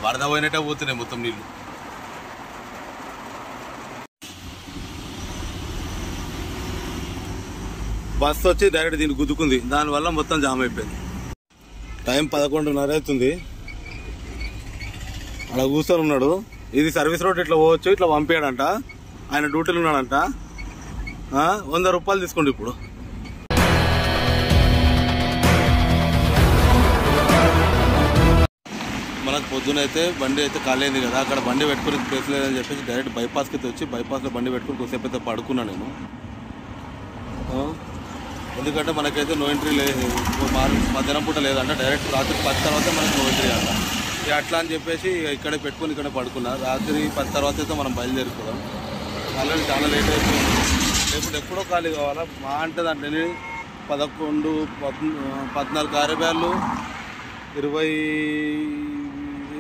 వరద పోయినట్టే పోతున్నాయి మొత్తం నీళ్ళు. బస్సు వచ్చి డైరెక్ట్ దీన్ని గుద్దుకుంది, దానివల్ల మొత్తం జామ్ అయిపోయింది. టైం 11:30 అవుతుంది. అలా కూర్చొని ఉన్నాడు. ఇది సర్వీస్ రోడ్, ఇట్లా పోవచ్చు, ఇట్లా పంపాడంట. ఆయన డ్యూటీలు ఉన్నాడంట. 100 రూపాయలు తీసుకోండి. ఇప్పుడు మనకు పొద్దునైతే బండి అయితే ఖాళీ అయింది కదా, అక్కడ బండి పెట్టుకుని ప్లేస్ లేదని చెప్పేసి డైరెక్ట్ బైపాస్కి అయితే వచ్చి బైపాస్లో బండి పెట్టుకుని కొద్దిసేపు అయితే పడుకున్నాను నేను. ఎందుకంటే మనకైతే నో ఎంట్రీ లేదు, మధ్యాహ్నం పూట లేదంట. డైరెక్ట్ రాత్రి 10 తర్వాత మనకు నో ఎంట్రీ అంట. అట్లా అని చెప్పేసి ఇక్కడే పెట్టుకుని ఇక్కడ పడుకున్నా. రాత్రి 10 తర్వాత అయితే మనం బయలుదేరుకున్నాం. ఆల్రెడీ చాలా లేట్ అయిపోయింది. ఇప్పుడు ఎప్పుడో ఖాళీ కావాలా మా అంటే దాంట్లో 11, 14 కారు బ్యాళ్ళు, 20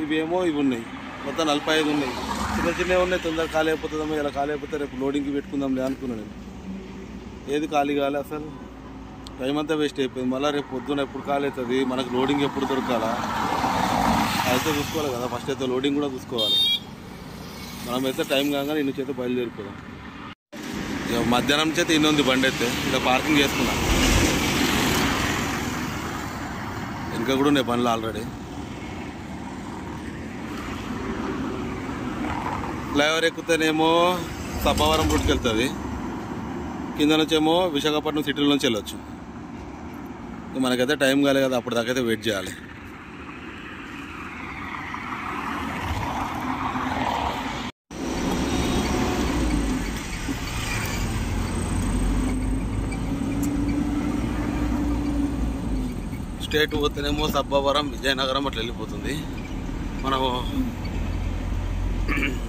ఇవేమో ఇవి ఉన్నాయి, మొత్తం 45 ఉన్నాయి. చిన్న చిన్నవి ఉన్నాయి. తొందరగా ఖాళీ అయిపోతుందేమో, ఇలా ఖాళీ అయిపోతే రేపు లోడింగ్కి పెట్టుకుందాంలే అనుకున్నాను నేను. ఏది ఖాళీ కాలే, అసలు టైం అంతా వేస్ట్ అయిపోయింది. మళ్ళీ రేపు పొద్దున ఎప్పుడు ఖాళీ అవుతుంది, మనకు లోడింగ్ ఎప్పుడు దొరకాలా అయితే చూసుకోవాలి కదా. ఫస్ట్ అయితే లోడింగ్ కూడా చూసుకోవాలి. మనమైతే టైం కాగానే ఇన్ని చేత బయలుదేరిపోదాం. ఇక మధ్యాహ్నం చేత ఇన్ని ఉంది బండి అయితే, ఇక్కడ పార్కింగ్ చేసుకున్నాం. ఇంకా కూడా ఉన్నాయి బండ్లు ఆల్రెడీ. ఫ్లైఓవర్ ఎక్కుతేనేమో సబ్బవరం రూట్కి వెళ్తుంది, కింద నుంచేమో విశాఖపట్నం సిటీల నుంచి వెళ్ళొచ్చు. మనకైతే టైం కాలే కదా, అప్పుడు దాకైతే వెయిట్ చేయాలి. స్టేట్ పోతేనేమో సబ్బవరం, విజయనగరం అట్లా వెళ్ళిపోతుంది. మనం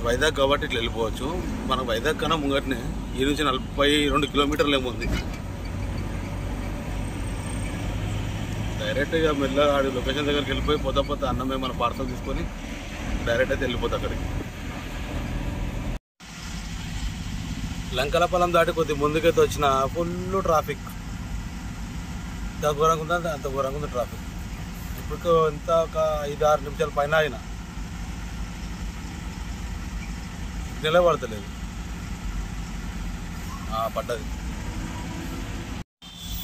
వైజాగ్ కాబట్టి ఇట్లా వెళ్ళిపోవచ్చు. మనం వైజాగ్ కన్నా ముంగటనే ఈ నుంచి 42 కిలోమీటర్లు ఏముంది. డైరెక్ట్గా మెల్లగా ఆడి లొకేషన్ దగ్గరికి వెళ్ళిపోయి పోతా అన్నమే మన పార్సల్ తీసుకొని డైరెక్ట్ అయితే వెళ్ళిపోతా అక్కడికి. లంకలపాలెం దాటి కొద్ది ముందుకైతే వచ్చిన ఫుల్ ట్రాఫిక్. ఎంత ఘోరంగా ఉందంటే అంత ఘోరంగా ఉంది ట్రాఫిక్. ఇప్పుడు ఎంత ఒక 5-6 నిమిషాల పైన అయినా సిగ్నలే పడతలేదు. పడ్డది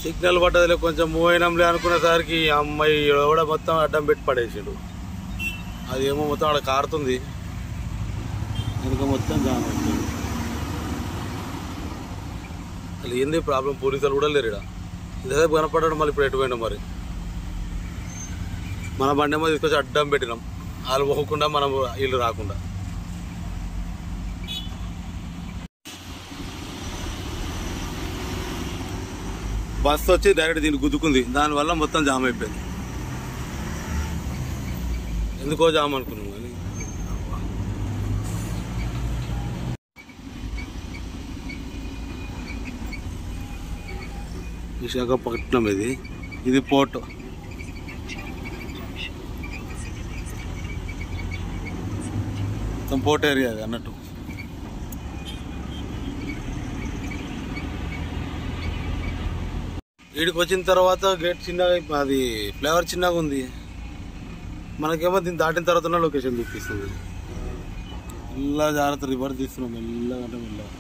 సిగ్నల్, పడ్డదిలే. కొంచెం మూవ్ అయినాంలే అనుకునేసరికి అమ్మాయి కూడా మొత్తం అడ్డం పెట్టి పడేసాడు. అది ఏమో మొత్తం అక్కడ కారుతుంది, ఇంకా మొత్తం జామ్ అవుతుంది. అసలు ఏంది ప్రాబ్లం, పోలీసులు కూడా లేరు ఇక్కడ. ఇంతసేపు కనపడడం, మళ్ళీ ఇప్పుడు ఎటు పోయినాం మరి. మన బండి ఏమో తీసుకొచ్చి అడ్డం పెట్టినాం, వాళ్ళు పోకుండా మనం వీళ్ళు రాకుండా. బస్సు వచ్చి డైరెక్ట్ దీన్ని గుద్దుకుంది, దానివల్ల మొత్తం జామ్ అయిపోయింది. ఎందుకో జామ్ అనుకున్నాం కానీ విశాఖపట్నం ఇది పోర్ట్. మొత్తం పోర్ట్ ఏరియా అది అన్నట్టు. వీడికి వచ్చిన తర్వాత గేట్ చిన్నగా, అది ఫ్లేవర్ చిన్నగా ఉంది. మనకేమో దీన్ని దాటిన తర్వాత లొకేషన్ చూపిస్తుంది. మెల్లగా జాగ్రత్త రివర్స్ తీస్తున్నాం, మెల్లగా అంటే మెల్లగా.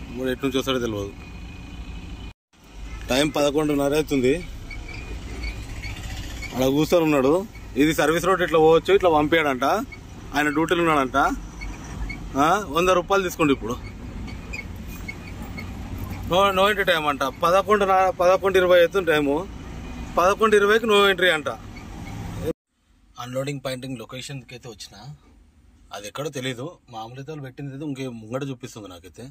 ఇప్పుడు ఎటు నుంచి వస్తాడో తెలియదు. టైం 11:30 అవుతుంది. అలా కూర్చొని ఉన్నాడు. ఇది సర్వీస్ రోడ్, ఇట్లా పోవచ్చు, ఇట్లా పంపాడంట. ఆయన డ్యూటీలు ఉన్నాడంట. 100 రూపాయలు తీసుకోండి. ఇప్పుడు నో ఎంట్రీ టైం అంట. 11:20 అవుతుంది టైము. 11:20కి నో ఎంట్రీ అంట. అన్లోడింగ్ పాయింటింగ్ లొకేషన్కి అయితే వచ్చిన, అది ఎక్కడో తెలీదు. మామూలు అయితే వాళ్ళు పెట్టింది అయితే ఇంకే ముంగట చూపిస్తుంది నాకైతే.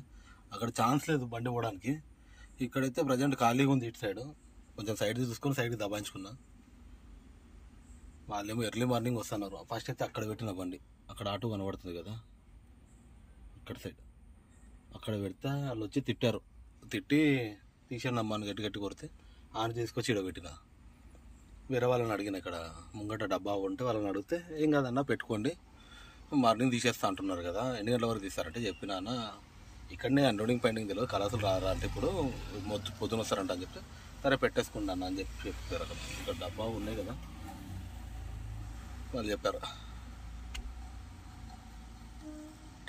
అక్కడ ఛాన్స్ లేదు బండి పోవడానికి. ఇక్కడైతే ప్రజెంట్ ఖాళీగా ఉంది. ఇటు సైడ్ కొంచెం సైడ్ చూసుకొని సైడ్కి దబాయించుకున్నా. వాళ్ళేమో ఎర్లీ మార్నింగ్ వస్తున్నారు. ఫస్ట్ అయితే అక్కడ పెట్టిన బండి, అక్కడ ఆటో కనబడుతుంది కదా, ఇక్కడ సైడ్ అక్కడ పెడితే వాళ్ళు వచ్చి తిట్టారు. తిట్టి తీసాను అమ్మాను, గట్టి కొడితే ఆన్ తీసుకొచ్చి ఇక్కడ పెట్టిన. వేరే వాళ్ళని అడిగిన, ఇక్కడ ముంగట డబ్బా ఉంటే వాళ్ళని అడిగితే ఏం కాదన్నా పెట్టుకోండి, మార్నింగ్ తీసేస్తా అంటున్నారు కదా, ఎన్ని గంటల వరకు తీస్తారంటే చెప్పినా అన్న ఇక్కడనే అన్లోడింగ్ పాయింటింగ్ తెలియదు, కళాసులు రారా అంటే ఇప్పుడు పొద్దున వస్తారంట అని చెప్తే సరే పెట్టేసుకుంటా అన్న అని చెప్పారు. అక్కడ ఇక్కడ డబ్బా ఉన్నాయి కదా, వాళ్ళు చెప్పారు.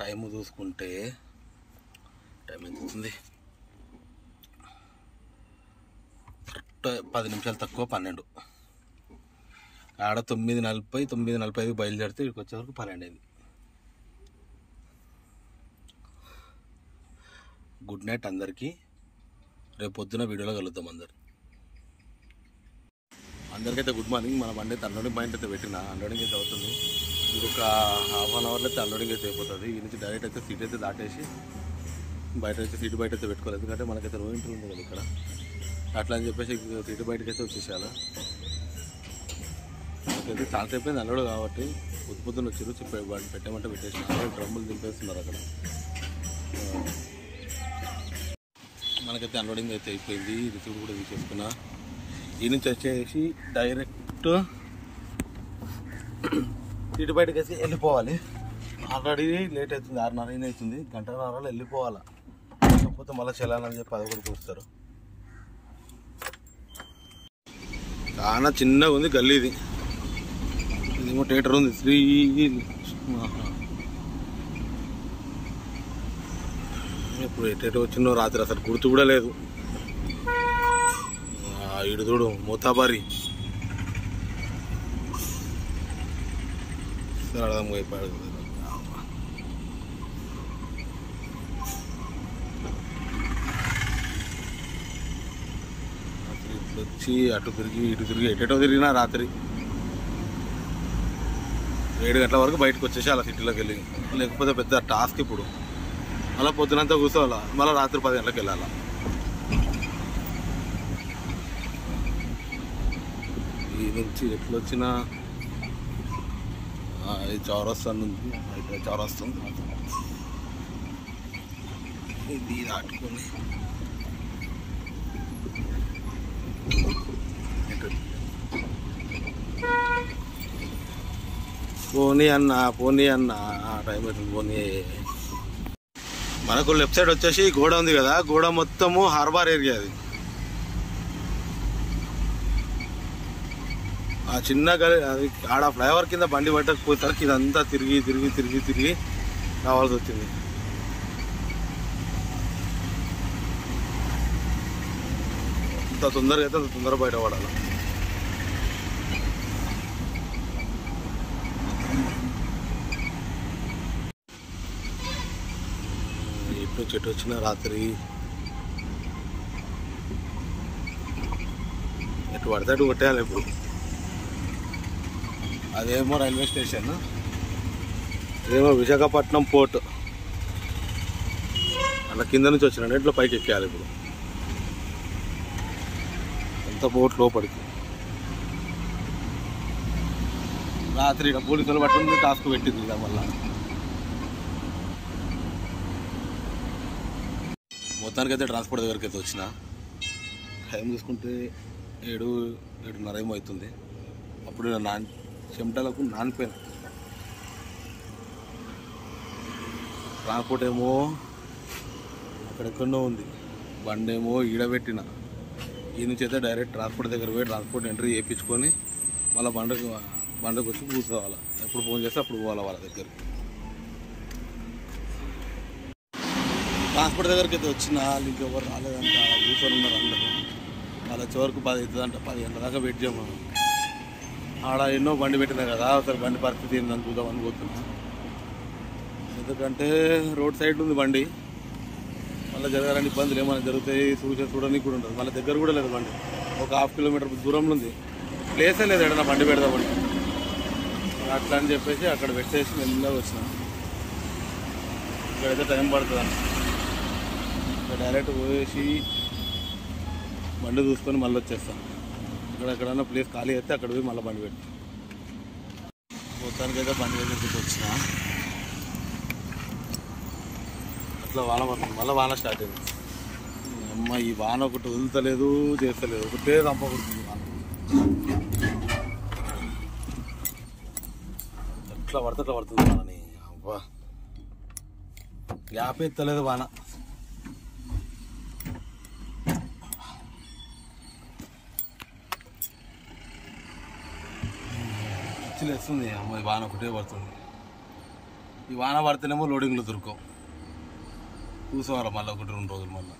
టైం చూసుకుంటే టైం ఎంత అవుతుంది, కరెక్ట్ 10 నిమిషాలు తక్కువ 12. ఆడ 9:40 9:45 బయలుదేరితే ఇక్కడికి వచ్చేవరకు 12 అయింది. గుడ్ నైట్ అందరికీ. రేపు పొద్దున వీడియోలో కలుద్దాం అందరికైతే గుడ్ మార్నింగ్. మన బండి అయితే అన్లోడింగ్ పాయింట్ అయితే పెట్టిన, అన్లోడింగ్ అయితే అవుతుంది. ఇంకొక ½ అవర్లో అయితే అన్లోడింగ్ అయితే అయిపోతుంది. ఈ నుంచి డైరెక్ట్ అయితే సీట్ అయితే దాటేసి బయట అయితే సీటు బయట అయితే పెట్టుకోవాలి. ఎందుకంటే మనకైతే రో ఎంట్రీ ఉంది కదా ఇక్కడ, అట్లా అని చెప్పేసి సీటు బయటకి అయితే వచ్చేసేయాలి. మనకైతే చాలాసేపు అయింది అన్లోడ్ కాబట్టి పొద్దున వచ్చారు పెట్టామంటే పెట్టేసిన డ్రమ్ములు దింపేస్తున్నారు అక్కడ. మనకైతే అన్లోడింగ్ అయితే అయిపోయింది. రిసీవ్డ్ కూడా తీసేసుకున్నా. ఈ నుంచి వచ్చేసి డైరెక్ట్ సీటు బయటకి వేసి వెళ్ళిపోవాలి. ఆల్రెడీ లేట్ అవుతుంది, 6:30 అవుతుంది. 1:30 వెళ్ళిపోవాలా, కాకపోతే మళ్ళీ చెల్లాలని చెప్పి అది కూడా చూస్తారు. చాలా చిన్నగా ఉంది గల్లీ ఇది. ఇదేమో థియేటర్ ఉంది శ్రీ. ఇప్పుడు ఎటు వచ్చిందో రాత్రి అసలు గుర్తు కూడా లేదు. ఇడు చూడు మూతాబారి అర్థం అయిపోయాడు. వచ్చి అటు తిరిగి ఇటు తిరిగి ఎటో తిరిగినా రాత్రి 7 గంటల వరకు బయటకు వచ్చేసి అలా సిటీలోకి వెళ్ళి, లేకపోతే పెద్ద టాస్క్. ఇప్పుడు మళ్ళీ పొద్దునంతా కూర్చోవాలా, మళ్ళీ రాత్రి 10 గంటలకు వెళ్ళాలా. ఈ నుంచి ఎట్లా వచ్చినా ఇది చౌరస్తా ఉంది, అయితే చౌరస్తా ఉంది. ఇది దాటుకొని పోనీ అన్న టైం అవుతుంది పోనీ. మనకు లెఫ్ట్ సైడ్ వచ్చేసి గోడ ఉంది కదా, గోడ మొత్తము హార్బర్ ఏరియా. అది ఆ చిన్న అది ఆడ ఫ్లైఓవర్ కింద బండి పట్టకపోతారు. ఇదంతా తిరిగి తిరిగి తిరిగి తిరిగి రావాల్సి వచ్చింది. అంత తొందరగా అయితే అంత తొందరగా బయటపడాలి. ఎటు చెట్టు వచ్చిన రాత్రి ఎటు పడితే అటు కొట్టేయాలి. ఇప్పుడు అదేమో రైల్వే స్టేషన్, ఇదేమో విశాఖపట్నం పోర్ట్. అలా కింద నుంచి వచ్చిన ఇట్లా పైకి ఎక్కేయాలి. ఇప్పుడు అంత పోర్ట్ లోపలికి. రాత్రి పోలీసులు పట్టింది, టాస్క్ పెట్టింది ఇలా. మళ్ళా మొత్తానికి అయితే ట్రాన్స్పోర్ట్ దగ్గరికి అయితే వచ్చిన. టైం చూసుకుంటే 7-7:30 ఏమో అవుతుంది. అప్పుడు చెమటలకు నానిపోయిన. ట్రాన్స్పోర్ట్ ఏమో అక్కడెక్కడో ఉంది, బండి ఏమో ఈడబెట్టిన. ఈ నుంచి అయితే డైరెక్ట్ ట్రాన్స్పోర్ట్ దగ్గర పోయి ట్రాన్స్పోర్ట్ ఎంట్రీ చేయించుకొని మళ్ళీ బండికి వచ్చి కూర్చోవాలి. ఎప్పుడు ఫోన్ చేస్తే అప్పుడు పోవాలి వాళ్ళ దగ్గరికి. ట్రాన్స్పోర్ట్ దగ్గరికి అయితే వచ్చిన వాళ్ళు ఇంకెవరు రాలేదంట, కూర్చొని ఉన్నారు అందరూ. వాళ్ళ చివరకు 10 అవుతుందంట. 10 గంటల దాకా వెయిట్ చేయమను. ఆడ ఎన్నో బండి పెట్టినా కదా, అసలు బండి పరిస్థితి ఏందని చూద్దామని పోతున్నా. ఎందుకంటే రోడ్ సైడ్ ఉంది బండి, మళ్ళీ జరగాలని ఇబ్బందులు ఏమైనా జరుగుతాయి చూడడానికి కూడా ఉంటుంది. మళ్ళీ దగ్గర కూడా లేదు బండి, ఒక 1/2 కిలోమీటర్ దూరంలో ఉంది. ప్లేసే లేదు ఏడన్నా బండి పెడదామని. అట్లా అని చెప్పేసి అక్కడ పెట్టేసి మెల్లగా వచ్చిన. ఇక్కడైతే టైం పడుతుందని డైరెక్ట్ పోయేసి బండి చూసుకొని మళ్ళీ వచ్చేస్తాను. ఇక్కడ ఎక్కడన్నా ప్లేస్ ఖాళీ అయితే అక్కడ పోయి మళ్ళీ బండి పెడతాను. మొత్తానికైతే బండి దగ్గరికి వచ్చిన. అట్లా వాన పడుతుంది, మళ్ళీ వాన స్టార్ట్ అయింది. అమ్మ ఈ వాన ఒకటి వదులుతలేదు, చేస్తలేదు, ఒకటే రంప కొడుతుంది వాన. ఎట్లా పడితే అట్లా పడుతుంది వానని. అబ్బా గ్యాప్ ఎత్తలేదు వాన. పిచ్చిలు వేస్తుంది. అమ్మాయి వాన ఒకటే పడుతుంది. ఈ వాన పడితేనేమో లోడింగ్లు దొరకవు. కూర్చోవాలి మళ్ళీ 1-2 రోజులు. మళ్ళీ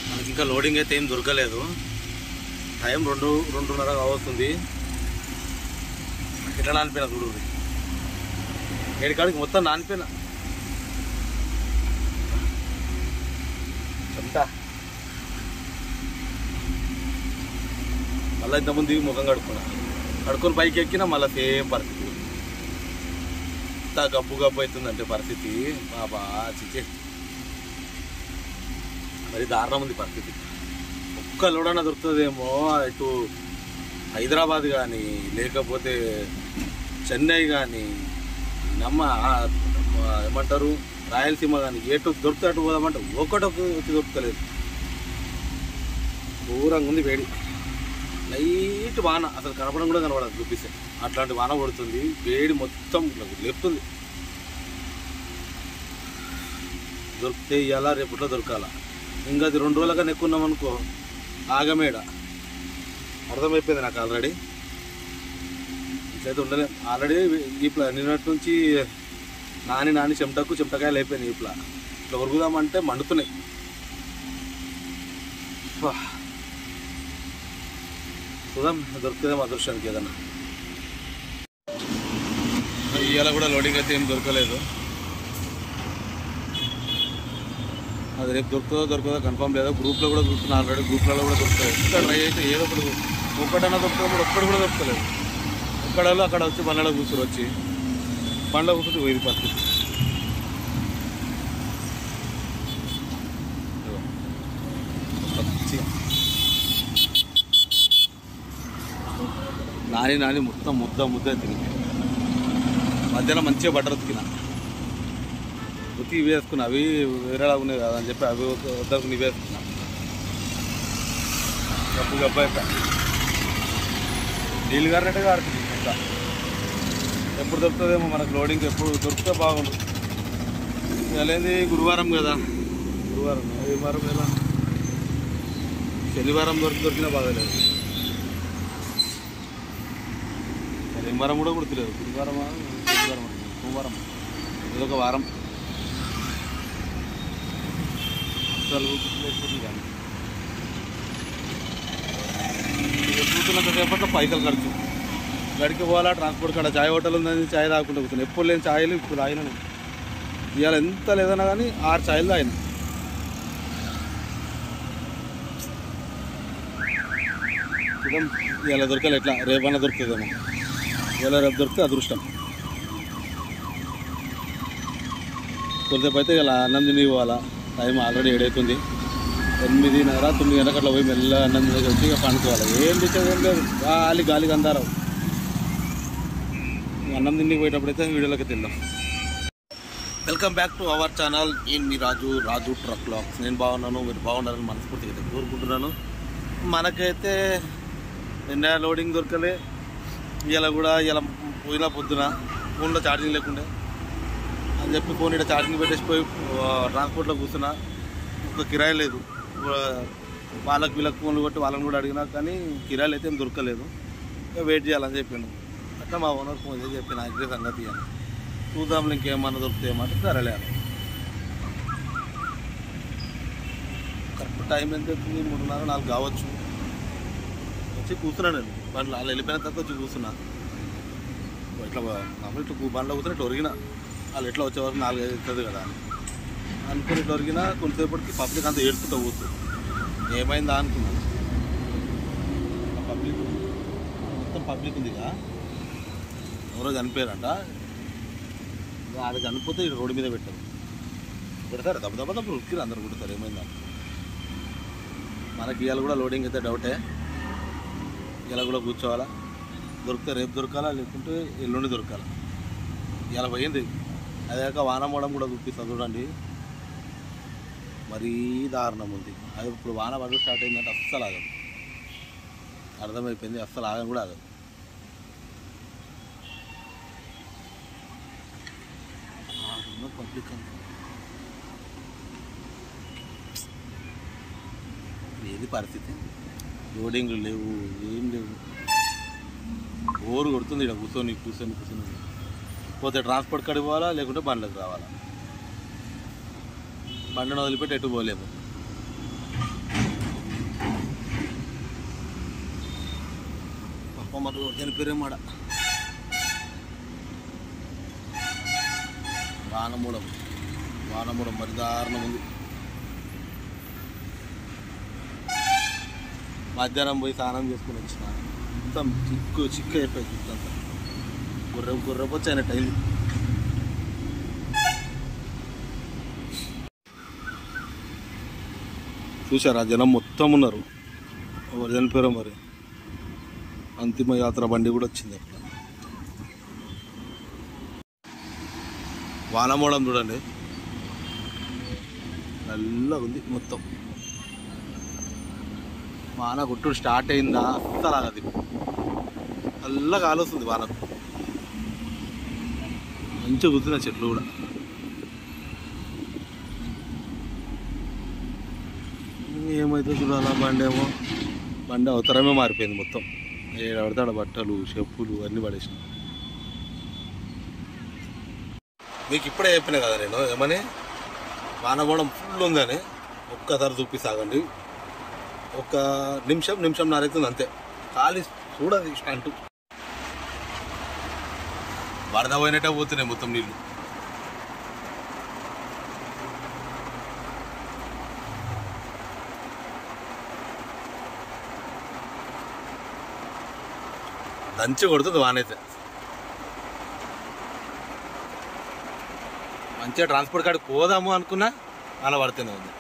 మనకి ఇంకా లోడింగ్ అయితే ఏం దొరకలేదు. టైం 2-2:30 కావస్తుంది. ఎట్లా నానిపోయినా చూడు, ఏడికాడికి మొత్తం నానిపోయినా. చెప్తా మళ్ళీ ఇంతకుముందు దిగి ముఖం కడుక్కొని పైకి ఎక్కినా మళ్ళీ సేమ్ పరిస్థితి. ఇంత గబ్బు అవుతుందంటే పరిస్థితి బాబా చిచ్చే, మరి దారుణం ఉంది పరిస్థితి. ఒక్క లోడన్నా దొరుకుతుందేమో ఇటు హైదరాబాద్ కానీ లేకపోతే చెన్నై కానీ ఏమంటారు రాయలసీమ కానీ ఎటు దొరికితే అటు పోదామంటే ఒకటొక వచ్చి దొరుకుతలేదు. దూరంగా ఉంది వేడి. లైట్ వాన అసలు కనపడం కూడా కనపడదు చూపిస్తే. అట్లాంటి వాన పడుతుంది. వేడి మొత్తం లేపుతుంది. దొరికితే ఇవాళ రేపట్లో దొరకాల. ఇంకా అది 2 రోజులుగా నెక్కున్నాం అనుకో ఆగమేడ. అర్థమైపోయింది నాకు ఆల్రెడీ. ఇట్లయితే ఉండలేదు. ఆల్రెడీ ఈప్లా నిన్నటి నుంచి నాని చెమటకాయలు అయిపోయినాయి. ఇట్లా ఉరుగుదామంటే మండుతున్నాయి. చూద్దాం దొరుకుతుందేమో అదృష్టానికి ఏదన్నా. ఇవాళ కూడా లోడింగ్ అయితే ఏం దొరకలేదు. అది రేపు దొరుకుతుందో కన్ఫర్మ్ లేదో. గ్రూప్లో కూడా చూస్తున్నా ఆల్రెడీ. గ్రూప్లలో కూడా దొరుకుతుంది. ఇంకా ట్రై అయితే ఏదో ఒకటన్నా దొరుకుతుంది. ఒక్కటి కూడా దొరకలేదు. ఎక్కడో అక్కడ వచ్చి బండ్లలో కూర్చొని వచ్చి బండ్లో కూర్చుంటే పోయింది పరిస్థితి. నాని మొత్తం ముద్ద తిని మధ్యలో మంచిగా బట్టలు ఉతికిన. ఉతికి ఇవి వేసుకున్నా. అవి వేరేలా ఉన్నాయి కదా అని చెప్పి అవి వద్దకు ఇవి వేసుకున్నా. గబ్బు అయిపోయా. నీళ్ళు గారినట్టుగా ఆడుతుంది. ఇంకా ఎప్పుడు దొరుకుతుందేమో మనకు లోడింగ్. ఎప్పుడు దొరికితే బాగుండు. ఇవాళేంది గురువారం కదా. గురువారం ఏ వారం ఎలా శనివారం దొరికినా బాగలేదు. శనివారం కూడా గుర్తులేదు. గురువారమా శనివారం సోమవారం ఇదొక వారం. అసలు కానీ చూస్తున్నంతసేపట్లో పైసలు ఖర్చు. గడికి పోవాలా ట్రాన్స్పోర్ట్ కాడ. చాయ్ హోటల్ ఉందని చాయ్ తాగుకుంటూ కూర్చున్నాను. ఎప్పుడు లేని ఛాయలు ఇప్పుడు తాగినాను. ఇవాళ ఎంత లేదన్నా కానీ 6 ఛాయలు తాగిన. చూద్దాం ఇవాళ దొరకాలి. ఎట్లా రేపన్నా దొరుకుతుందేమో. ఇవాళ రేపు దొరికితే అదృష్టం. కొద్దిసేపు అయితే ఇలా అన్నం తిని పోవాలా. టైం ఆల్రెడీ 7 అవుతుంది. 8:30-9 గంటలకు అట్లా పోయి మెల్ల అన్నం తినేసి వచ్చి ఇక పండుకోవాలి. ఏం తెచ్చేది ఏం లేదు. గాలికి అందారావు. అన్నం తిండికి పోయేటప్పుడైతే వీడియోలోకి తిందాం. Welcome back to our channel. నేను మీ రాజు ట్రక్ వ్లాగ్స్. నేను బాగున్నాను, మీరు బాగున్నారని మనస్ఫూర్తిగా అయితే కోరుకుంటున్నాను. మనకైతే నిన్న లోడింగ్ దొరకలే. ఇలా పోయినా పొద్దున ఫోన్లో ఛార్జింగ్ లేకుండే అని చెప్పి ఫోన్ ఇక్కడ ఛార్జింగ్ పెట్టేసి పోయి ట్రాన్స్పోర్ట్లో కూర్చున్నా. ఒక కిరాయి లేదు. వీళ్ళకి ఫోన్లు కొట్టి వాళ్ళని కూడా అడిగినా కానీ కిరాయిలు అయితే ఏం దొరకలేదు. ఇంకా వెయిట్ చేయాలని చెప్పాను. అట్లా మా ఓనర్ ఫోన్ చేసి చెప్పిన ఇదే సంగతి అని. చూద్దాంలో ఇంకేమన్నా దొరుకుతాయేమంటే సరేలేదు. కరెక్ట్ టైం ఎంత అవుతుంది? 3:30-4 కావచ్చు. వచ్చి కూర్చున్నాను నేను బండ్లో. వాళ్ళు వెళ్ళిపోయిన తర్వాత వచ్చి కూర్చున్నా. ఇట్లా మామూలు ఇట్లా బండ్లో కూర్చొని ఇట్లా ఒరిగిన. వాళ్ళు ఎట్లా వచ్చేవరకు 4-5 అవుతుంది కదా అనుకుని ఇట్లా ఒరిగినా. కొంతసేపటికి పబ్లిక్ అంతా ఏడుచుకుంటూ కూర్చుంది. ఏమైందా అనుకున్నాను. పబ్లిక్ మొత్తం పబ్లిక్ ఉందిగా. ఎవరో చనిపోయారంట. అది చనిపోతే ఇక్కడ రోడ్డు మీద పెడతారు. దెబ్బ ఉరికిరు. అందరు కుడతారు. ఏమైందా మనకి ఇవాళ కూడా లోడింగ్ అయితే డౌటే. ఇలా కూడా కూర్చోవాలా. దొరికితే రేపు దొరకాలా, లేకుంటే ఎల్లుండి దొరకాలా. ఇలా పోయింది. అదేక వాన మోడం కూడా చూపిస్తుంది చూడండి. మరీ దారుణం ఉంది. అది ఇప్పుడు వాన పడి స్టార్ట్ అయిందంటే అస్సలు ఆగదు. అర్థమైపోయింది. అస్సలు ఆగం కూడా ఆగదు. పబ్లిక్ ఏది పరిస్థితి, లోడింగ్లు లేవు, ఏం లేవు, బోరు కొడుతుంది. ఇక్కడ కూర్చొని కూర్చొని కూర్చొని పోతే ట్రాన్స్పోర్ట్ కాడికి పోవాలా, లేకుంటే బండ్లకు రావాలా. బండిని వదిలిపెట్టి ఎటు పోలేము. మరి చనిపోయారేమాడ వానమూడం మరి దారుణం ఉంది. మధ్యాహ్నం పోయి స్నానం చేసుకుని వచ్చిన మొత్తం చిక్కు అయిపోయింది. అంతా గుర్రపోచ్చి అయినట్టు అయింది. చూసారా జనం మొత్తం ఉన్నారు. ఎవరు చనిపోయారో మరి. అంతిమ యాత్ర బండి కూడా వచ్చింది. అక్కడ వానమూడం చూడండి, నల్లగా ఉంది మొత్తం. వాన కొట్టుడు స్టార్ట్ అయిందా అస్సలు ఆగది. నల్లగా ఆలోస్తుంది వానకు. మంచిగా కూర్చున్నాయి చెట్లు కూడా. ఏమైతే చూడాలా, బండి అవతరమే మారిపోయింది మొత్తం. ఏడబడతాడ బట్టలు, చెప్పులు అన్నీ పడేసిన. మీకు ఇప్పుడే చెప్పినా కదా నేను ఏమని, వానమూడం ఫుల్ ఉందని. ఒక్కసారి చూపిస్తాగండి. ఒక నిమిషం నరైతుంది అంతే. ఖాళీ చూడదు స్టంటు. వరద పోయినట్టే పోతున్నాయి మొత్తం నీళ్ళు. దంచి కొడుతుంది వానైతే. మంచిగా ట్రాన్స్పోర్ట్ కాడికి పోదాము అనుకున్నా వాన పడుతూనే ఉంది.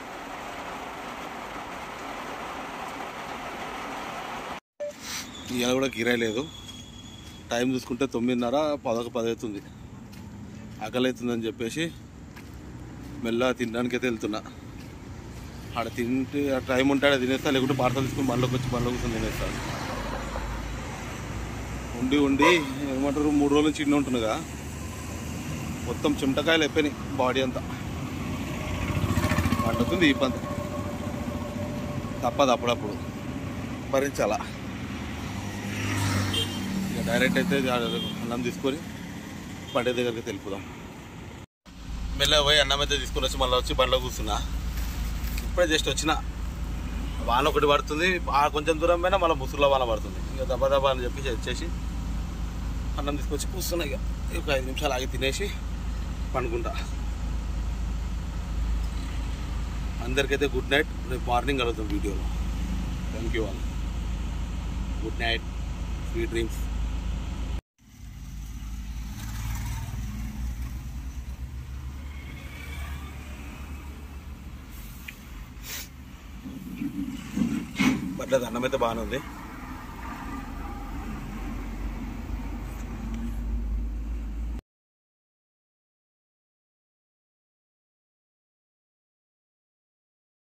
ఇవాళ కూడా కిరాయి లేదు. టైం చూసుకుంటే 9:30, 10 అవుతుంది. ఆకలి అవుతుందని చెప్పేసి మెల్లగా తినడానికి అయితే వెళ్తున్నా. ఆడ తింటే టైం ఉంటే ఆడ తినేస్తా, లేకుంటే పార్సల్ తీసుకుని బండ్లోకి వచ్చి కూర్చొని తినేస్తాను. ఉండి ఏమంటారు 3 రోజుల నుంచి ఇండి ఉంటుందిగా, మొత్తం చుంటకాయలు అయిపోయినాయి బాడీ అంతా. పండుతుంది ఈ పంత, తప్పదు అప్పుడప్పుడు భరించాలా. ఇక డైరెక్ట్ అయితే అన్నం తీసుకొని బండి దగ్గరికి తెలుపుదాం. మెల్లగా పోయి అన్నం అయితే తీసుకొని వచ్చి మళ్ళీ వచ్చి బండిలో కూర్చున్నా. ఇప్పుడే జస్ట్ వచ్చిన. వాన ఒకటి పడుతుంది, కొంచెం దూరం పైన మళ్ళీ ముసురులో వాన పడుతుంది. ఇంకా దబా అని చెప్పి వచ్చేసి అన్నం తీసుకొచ్చి కూర్చున్నా. ఇక ఒక 5 నిమిషాలు ఆగి తినేసి పండుకుంటా. అందరికైతే గుడ్ నైట్. రేపు మార్నింగ్ కలుగుతాం వీడియోలో. Thank you all. Good night, sweet dreams. పర్లేదు, అన్నం అయితే బాగానే ఉంది.